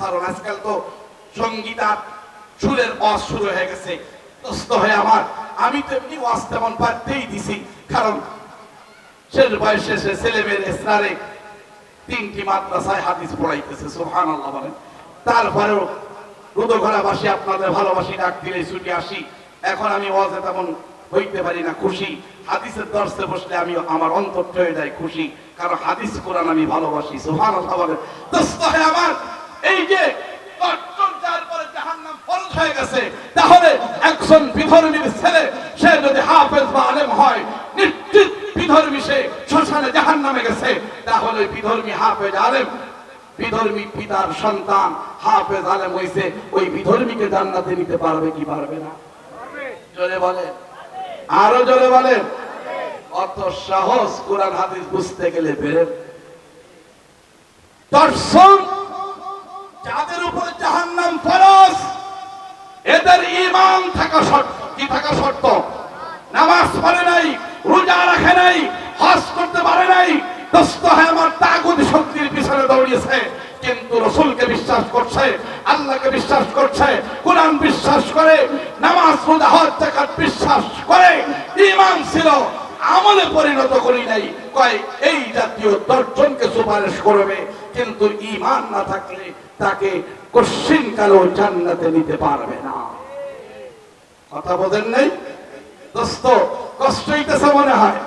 ছাড়ুন। আজকাল তো সঙ্গীত আর সুরের ওয়াজ শুরু হয়ে গেছে। দোস্ত হয়ে আমার, আমি তো এমনি ওয়াজ তেমন পারতেই দিছি, কারণ শেষ বয়সে সে ছেলে মেয়ের ইসরারে 3টি মাদ্রাসায় হাদিস পড়াইতেছে, সুবহানাল্লাহ বলেন। তারপরেও রুদঘরাবাসী আপনাদের ভালোবাসি, ডাক দিলে ছুটি আসি। এখন আমি ওয়াজে তেমন হইতে পারি না, খুশি হাদিসের দর্শে বসলে আমি আমার অন্তর হয়ে যায় খুশি, কারণ হাদিস কোরআন আমি ভালোবাসি, সুবহানাল্লাহ বলেন। দোস্ত হয়ে আমার, এই যে তারপরে জাহান্নাম ফরজ হয়ে গেছে, তাহলে একজন বিধর্মীর ছেলে সে যদি হাফেজ বা আলেম হয়, নিশ্চিত বিধর্মী সে শ্মশানে জাহান্নামে গেছে। তাহলে বিধর্মী হাফেজ আলেম, বিধর্মী পিতার সন্তান হাফেজ আলেম হইছে, ওই বিধর্মীকে জান্নাতে নিতে পারবে কি পারবে না? জোরে বলেন, আরো জোরে বলেন। অত সহজ কোরআন হাদিস বুঝতে গেলে বেরেন। দর্শন যাদের উপরে জাহান্নাম ফরজ, এদের ঈমান থাকা শর্ত। কি থাকা শর্ত? নামাজ পড়ে নাই, রোজা রাখে নাই, হজ করতে পারে নাই, দোস্ত হয় আমার তাগুত শক্তির পিছনে দৌড়িয়েছে, কিন্তু রাসূলকে বিশ্বাস করছে, আল্লাহকে বিশ্বাস করছে, কোরআন বিশ্বাস করে, নামাজ রোজা হজ যাকাত বিশ্বাস করে, ঈমান ছিল, আমলে পরিণত করি নাই, কয় এই জাতীয় দর্শনকে সুপারিশ করবে, কিন্তু ঈমান না থাকলে তাকে কশিন কালো জান্নাতে নিতে পারবে না। কথা বোঝেন নাই? দোস্ত কষ্ট হইতেছে মনে হয়,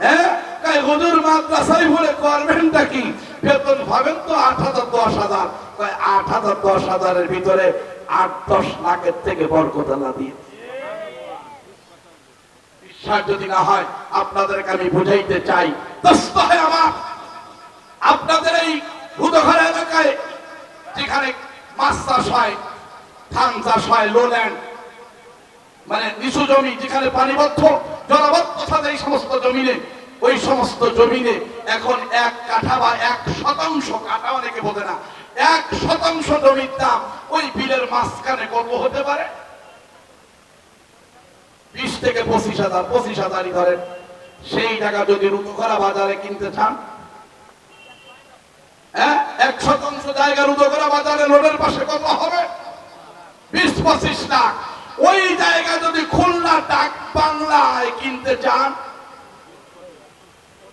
হ্যাঁ? কয় হুজুর মাদ্রাসায় বলে করবেনটা কি? বেতন ভাবেন তো 8,000 10,000, কয় 8,000 10,000-এর ভিতরে 8-10 লাখের থেকে বরকত আল্লাহ দিয়ে। বিশ্বাস যদি না হয় আপনাদেরকে আমি বুঝাইতে চাই। দোস্ত হয় আমার, আপনাদের এই রুদঘরা এলাকায় যেখানে মাছ চাষ হয়, ধান চাষ হয়, লোল্যান্ড মানে নিচু জমি, যেখানে পানিবদ্ধ জলবদ্ধতা এই সমস্ত জমিনে, ওই সমস্ত জমিনে এখন 1 কাঠা বা 1% কাঠা, অনেকে বোঝে না, 1% জমির দাম ওই বিলের মাঝখানে কত হতে পারে? 20 থেকে 25,000, 25,000ই ধরেন। সেই টাকা যদি রুদঘরা বাজারে কিনতে চান, 1% জায়গা রুদঘরা বাজারে লোডের পাশে কত হবে? 20-25 লাখ। ওই জায়গা যদি খুলনা ডাক বাংলায় কিনতে চান,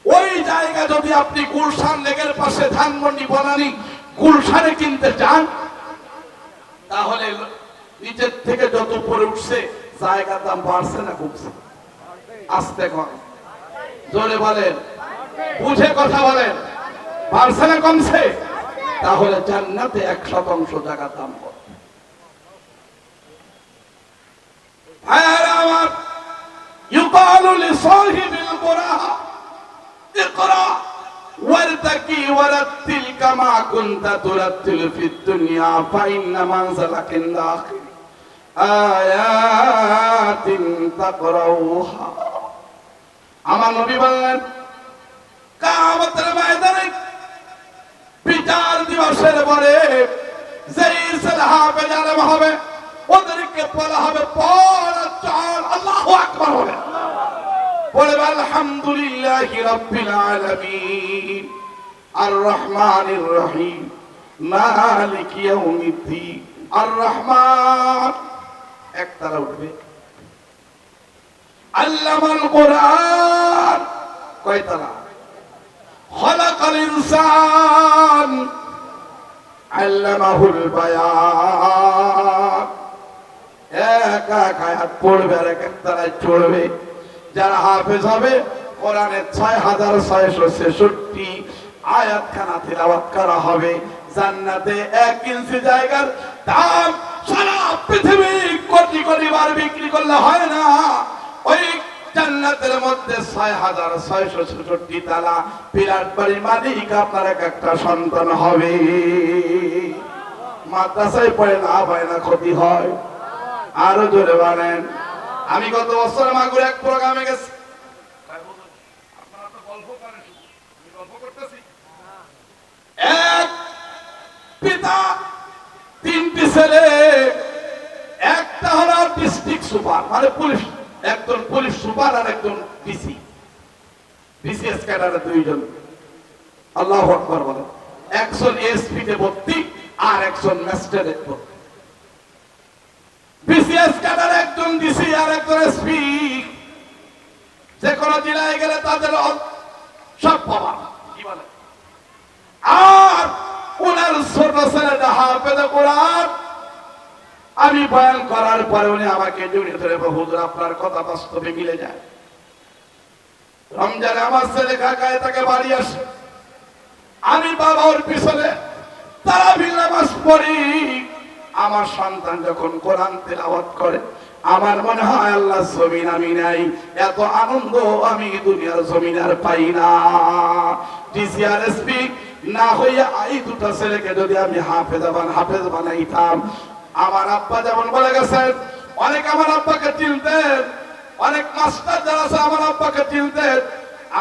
ওই জায়গা যদি আপনি গুলশান লেকের পাশে ধানমন্ডি বনানী গুলশানে কিনতে চান, তাহলে নিচের থেকে যত উপরে উঠছে জায়গার দাম বাড়ছে না কমছে? আস্তে কম, জোরে বলেন, বুঝে কথা বলেন, বাড়ছে না কমছে? তাহলে জান্নাতে 1% জায়গার দাম কত? আমার ইউকালু লিসাহিবিল কুরআন ইকরা ওয়ারতাকি ওয়ারাতিল কামা কুনতা তুরাতিল ফিদ দুনিয়া ফাইন্না মানজালাকা ইনদা আখির আয়াতিন তাকরাউহা। আমার নবী বললেন, কিয়ামতের ময়দানে বিচার দিবসের পরে যেই ছেলে হাফেজ আলেম হবে, ওদেরকে বলা হবে পড় চল, আল্লাহু আকবার বলে, বলবে আলহামদুলিল্লাহি রাব্বিল আলামিন আর রহমানির রহিম মালিক ইয়াউমিদ্দিন। আর রহমান একতারা উঠবে, আল্লামাল কোরআন কয়তারা? খলাকাল ইনসান আল্লামাহুল বায়ান। এক এক আয়াত পড়বে আর এক এক তারায় চড়বে। যারা হাফেজ হবে, কোরআনের 6,666 আয়াতখানা তিলাওয়াত করা হবে। জান্নাতে 1 ইঞ্চি জায়গার দাম সারা পৃথিবী কোটি কোটি বার বিক্রি করলে হয় না। ওই জান্নাতের মধ্যে 6,666 তালা, বিরাট বাড়ির মালিক আপনার এক একটা সন্তান হবে। মাদ্রাসায় পড়ে লাভ হয় না, ক্ষতি হয়? আরো জোরে বলেন। আমি গত বছর মাগুর এক প্রোগ্রামে গেছি, এক পিতা 3টি ছেলে, একটা হলো ডিস্ট্রিক্ট সুপার মানে পুলিশ, একজন পুলিশ সুপার আর একজন ডিসি, বিসিএস ক্যাডারে 2 জন। আল্লাহু আকবার বলেন। একজন এসপি তে ভর্তি আর একজন ম্যাজিস্ট্রেট, বিসিএস ক্যাডার একজন ডিসি আর একজন এসপি। যে কোনো জেলায় গেলে তাদের সব পাওয়া কি বলে। আর ওনার ছোট ছেলেটা হাফেজে কোরআন। আমি বয়ান করার পরে উনি আমাকে জড়িয়ে ধরে, হুজুর আপনার কথা বাস্তবে মিলে যায়। রমজানে আমার ছেলে ঢাকায় তাকে বাড়ি আসে, আমি বাবা ওর পিছনে তারাবির নামাজ পড়ি। আমার সন্তান যখন কোরআন তেলাওয়াত করে আমার মনে হয় আল্লাহ জমিন আমি নাই, এত আনন্দ আমি দুনিয়ার জমিন আর পাই না। ডিসিআর এসপি না হইয়া এই দুটো ছেলেকে যদি আমি হাফেজ বানাইতাম। আমার আব্বা যেমন বলে গেছেন, অনেক আমার আব্বাকে চিনতেন, অনেক মাস্টার যারা আছে আমার আব্বাকে চিনতেন।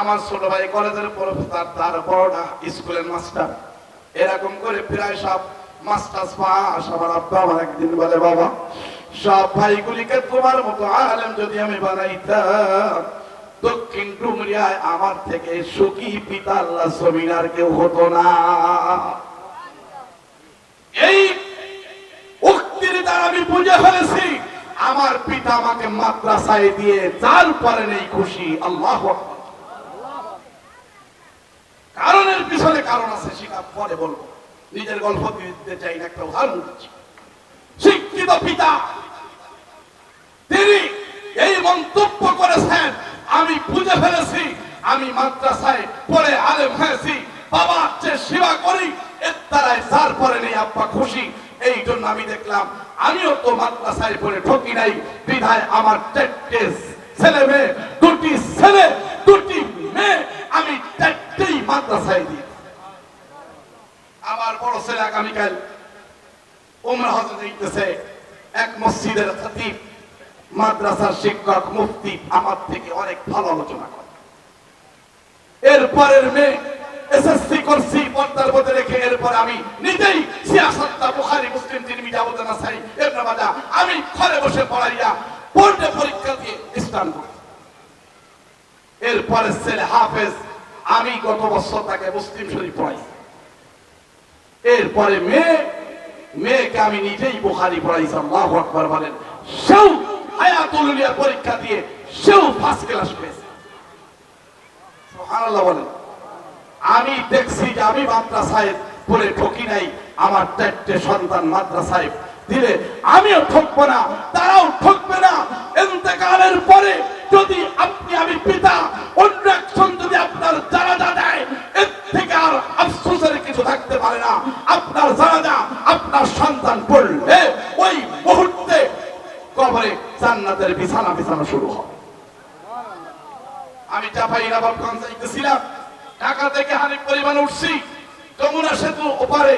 আমার ছোট ভাই কলেজের প্রফেসর, তার বড়টা স্কুলের মাস্টার, এরকম করে প্রায় সব মাস্টার্স পাস। আমার আব্বা আমার একদিন বলে, বাবা সব ভাইগুলিকে তোমার মতো আলেম যদি আমি বানাইতাম, দক্ষিণ ডুমরিয়ায় আমার থেকে সুখী পিতা আল্লাহ জমিন আর কেউ হতো না। এই উক্তির দ্বারা আমি বুঝে ফেলেছি আমার পিতা আমাকে মাদ্রাসায় দিয়ে যার পরে নেই খুশি। আল্লাহু আকবার। কারণের পিছনে কারণ আছে, সেটা পরে বলবো, নিজের গল্প দিতে চাই না, একটা উদাহরণ দিচ্ছি। শিক্ষিত পিতা তিনি এই মন্তব্য করেছেন, আমি বুঝে ফেলেছি আমি মাদ্রাসায় পড়ে আলেম হয়েছি, বাবা যে সেবা করি এর দ্বারাই যার পরে নেই আব্বা খুশি। এই জন্য আমি দেখলাম আমিও তো মাদ্রাসায় পড়ে ঠকি নাই, বিধায় আমার 4টে ছেলে মেয়ে, 2টি ছেলে 2টি মেয়ে, আমি 4টেই মাদ্রাসায় দিই। আমার বড় ছেলে আগামীকাল উমরা হজে যাইতেছে। এক মসজিদের খতিব, মাদ্রাসার শিক্ষক, মুফতি আমার থেকে অনেক ভালো আলোচনা করে। এরপরের মেয়ে এসএসসি করছি পর্দার মধ্যে রেখে, এরপরে আমি নিজেই সিয়াসাতটা বুখারী মুসলিম তিরমিজি আবু দাউদ নাসাই ইবনে মাজাহ আমি ঘরে বসে পড়াইয়া বোর্ডে পরীক্ষা দিয়ে স্টান করি। এরপরে ছেলে হাফেজ, আমি গত বছর তাকে মুসলিম শরীফ পড়াই। এরপরে মেয়েকে আমি নিজেই বুখারী পড়াইছি। আল্লাহু আকবার বলেন। সেও হায়াতুল উলিয়া পরীক্ষা দিয়ে সেও ফার্স্ট ক্লাস পেয়েছে। সুবহানাল্লাহ বলেন। আমি দেখছি যে আমি মাদ্রাসায় পড়ে ঠকি নাই, আমার 4টে সন্তান মাদ্রাসায় দিলে আমিও ঠকবো না, তারাও ঠকবে না। ইন্তেকালের পরে যদি আপনি আমি পিতা অন্য একজন যদি আপনার জানাজা দেয়, এর থেকে আর আফসোসের কিছু থাকতে পারে না। আপনার জানাজা আপনার সন্তান পড়লে ওই মুহূর্তে কবরে জান্নাতের বিছানা বিছানা শুরু হবে। আমি চাঁপাইনবাবগঞ্জ যাইতেছিলাম, ঢাকা থেকে হানিফ পরিবহনে উঠছি, যমুনা সেতু ওপারে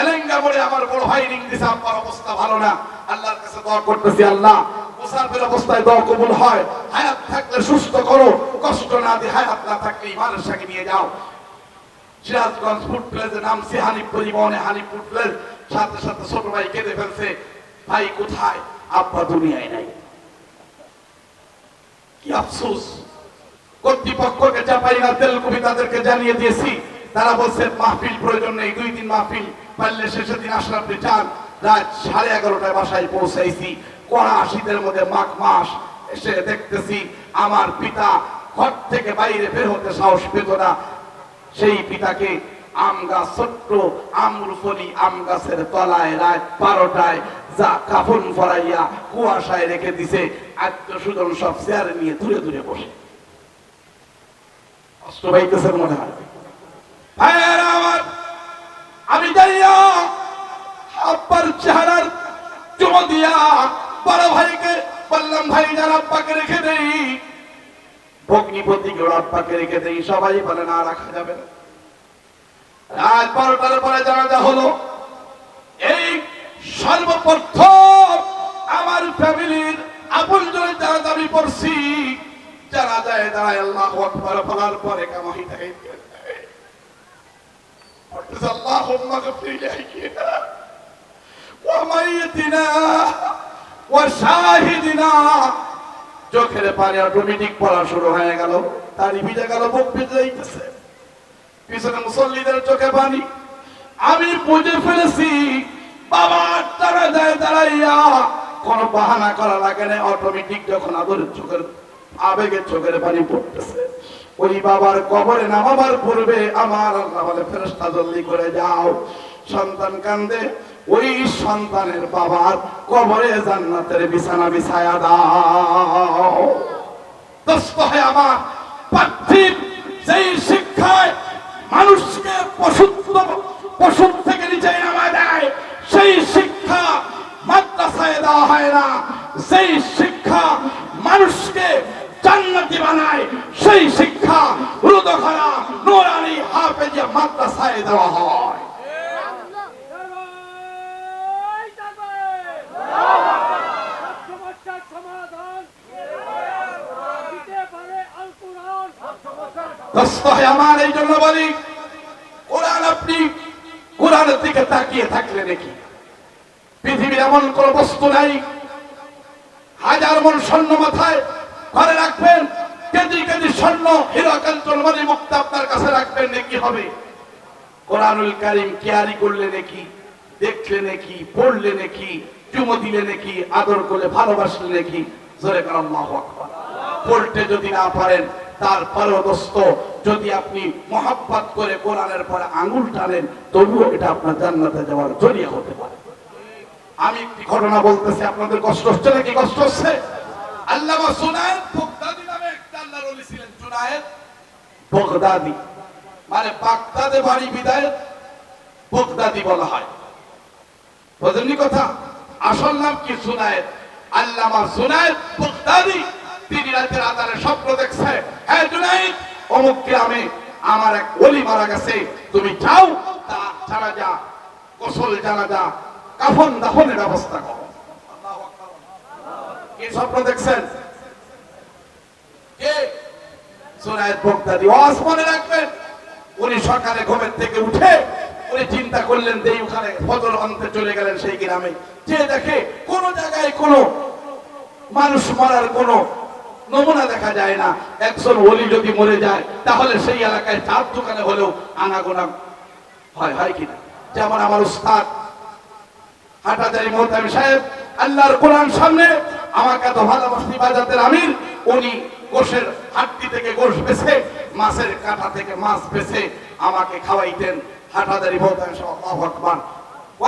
এলেঙ্গা মোড়ে আমার বড় ভাই রিং দিছে, আমার অবস্থা ভালো না, আল্লাহর কাছে দোয়া করতেছি, আল্লাহ মুসাফির অবস্থায় দোয়া কবুল হয়, হায়াত থাকলে সুস্থ করো, কষ্ট না দিয়ে হায়াত না থাকলে ইমানের সঙ্গে নিয়ে যাও। সিরাজগঞ্জ ফুড প্লেসে নামছি হানিফ পরিবহনে, হানিফ ফুড প্লেস, সাথে সাথে ছোট ভাই কেঁদে ফেলছে, ভাই কোথায়? আব্বা দুনিয়ায় নাই। কি আফসোস। কর্তৃপক্ষকে চাপাইনা তেলকুপি তাদেরকে জানিয়ে দিয়েছি, তারা বলছে মাহফিল প্রয়োজন নেই, 2 দিন মাহফিল, পারলে শেষের দিন আসলে আপনি চান। রাত 11:30টায় বাসায় পৌঁছাইছি, কড়া শীতের মধ্যে মাঘ মাস, এসে দেখতেছি আমার পিতা ঘর থেকে বাইরে বের হতে সাহস পেত না। সেই পিতাকে আম গাছ, ছোট্ট আমরুফলি আম গাছের তলায় রাত 12টায় যা কাফন পরাইয়া কুয়াশায় রেখে দিছে, আত্মীয়-স্বজন সব চেয়ারে নিয়ে দূরে দূরে বসে কষ্ট পাইতেছেন মনে হয়। ভাইয়েরা আমার, আমি যাইয়া আব্বার চেহারার চুমো দিয়া বড় ভাইকে বললাম, ভাই যার আব্বাকে রেখে দেই, ভগ্নিপতি গুলো আব্বাকে রেখে দেই। সবাই বলে না, রাখা যাবে না। রাত 12টার পরে জানাজা হলো। এই সর্বপ্রথম আমার ফ্যামিলির আপনজনের জানাজা আমি পড়ছি। জানাজায় দাঁড়ায় আল্লাহু আকবার বলার পরে কামাই দেয়, আল্লাহুম্মা গফির লানা ওয়া মাইয়িতিনা ওয়া শাহিদিনা। চোখের পানি অটোমেটিক পড়া শুরু হয়ে গেল, তারই ভিজে গেল, বুক ভিজে যাইতেছে। পিছনে মুসল্লিদের চোখে পানি, আমি বুঝে ফেলেছি বাবা তারা যায় দাঁড়াইয়া কোনো বাহানা করা লাগে না, অটোমেটিক যখন আদরের চোখের আবেগের চোখের পানি পড়তেছে, ওই বাবার কবরে নামাবার পূর্বে আমার আল্লাহ বলে ফেরেশতা জলদি করে যাও, সন্তান কান্দে, ওই সন্তানের বাবার কবরে জান্নাতের বিছানা বিছায়া দাও। দোস্ত হয় আমার, পার্থিব যেই শিক্ষায় মানুষকে পশু থেকে নিচে নামায় দেয়, সেই শিক্ষা মাদ্রাসায় দেওয়া হয় না। সেই শিক্ষা মানুষকে জান্নাতি বানায়, সেই শিক্ষা রুদখরা নূরানী হাফেজিয়া মাদ্রাসায় দেওয়া হয়। আমার এই জন্য বলি, কোরআন আপনি কোরআনের দিকে তাকিয়ে থাকলে নাকি পৃথিবীর এমন কোন বস্তু নাই, হাজার মন স্বর্ণ মাথায় ঘরে রাখবেন, কেজি কেজি স্বর্ণ হীরা কাঞ্চন মণি মুক্তা আপনার কাছে রাখবেন, নাকি হবে? কোরআনুল কারীম কেয়ারি করলে নাকি, দেখলে নাকি, পড়লে নাকি, চুমো দিলে নাকি, আদর করে ভালোবাসলে নাকি, জোরে কার আল্লাহু আকবার। পড়তে যদি না পারেন তারপরেও দোস্ত যদি আপনি মহব্বত করে কোরআনের পরে আঙ্গুল টানেন, তবুও এটা আপনার জান্নাতে যাওয়ার জরিয়া হতে পারে। আমি একটি ঘটনা বলতেছি, আপনাদের কষ্ট হচ্ছে নাকি? কষ্ট হচ্ছে? আল্লামা জুনায়েদ বাগদাদি নামে একটা আল্লাহর ওলি ছিলেন। জুনায়েদ বাগদাদি মানে বাগদাদে বাড়ি বিদায় বাগদাদি বলা হয়, বুঝলেন কথা? আসল নাম কি? জুনায়েদ। আল্লামা জুনায়েদ বাগদাদি তিনি রাতের আধারে স্বপ্ন দেখছে, হ্যাঁ জুনায়েদ, অমুক গ্রামে আমার এক ওলি মারা গেছে, তুমি যাও তার জানাজা, গোসল জানাজা, কাফন দাফনের ব্যবস্থা করো। আল্লাহু আকবার। কি স্বপ্ন দেখছেন? কে? জুনায়েদ বাগদাদি। ওয়াজ মনে রাখবেন, উনি সকালে ঘুমের থেকে উঠে উনি চিন্তা করলেন, দেই ওখানে ফজর আনতে চলে গেলেন সেই গ্রামে, যে দেখে কোন জায়গায় কোন মানুষ মরার কোন নমুনা দেখা যায় না। একজন ওলি যদি মরে যায় তাহলে সেই এলাকায় চার দোকানে হলেও আনাগোনা হয় কিনা? যেমন আমার উস্তাদ হাটাজারি মোহতামি সাহেব, আল্লাহর কোরআন সামনে আমাকে তো ভালোবাসি বাজাতের আমির, উনি গোশের হাড্ডি থেকে গোশ বেছে, মাছের কাঁটা থেকে মাছ বেছে আমাকে খাওয়াইতেন। হাটাজারি মোহতামি সাহেব, আল্লাহু আকবার।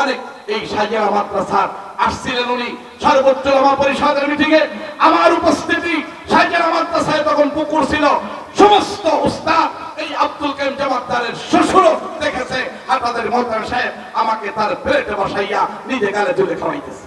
অনেক এই সাজিয়া মাদ্রাসার আসছিলেন উনি সর্বোচ্চ ওলামা পরিষদের মিটিংয়ে, আমার উপস্থিতি সাজিয়া মাদ্রাসায় তখন পুকুর ছিল, সমস্ত উস্তাদ এই আব্দুল কাইম জামাতদারের শ্বশুরও দেখেছে হাটাজারি মোহতামি সাহেব আমাকে তার প্লেটে বসাইয়া নিজে গালে তুলে খাওয়াইতেছে।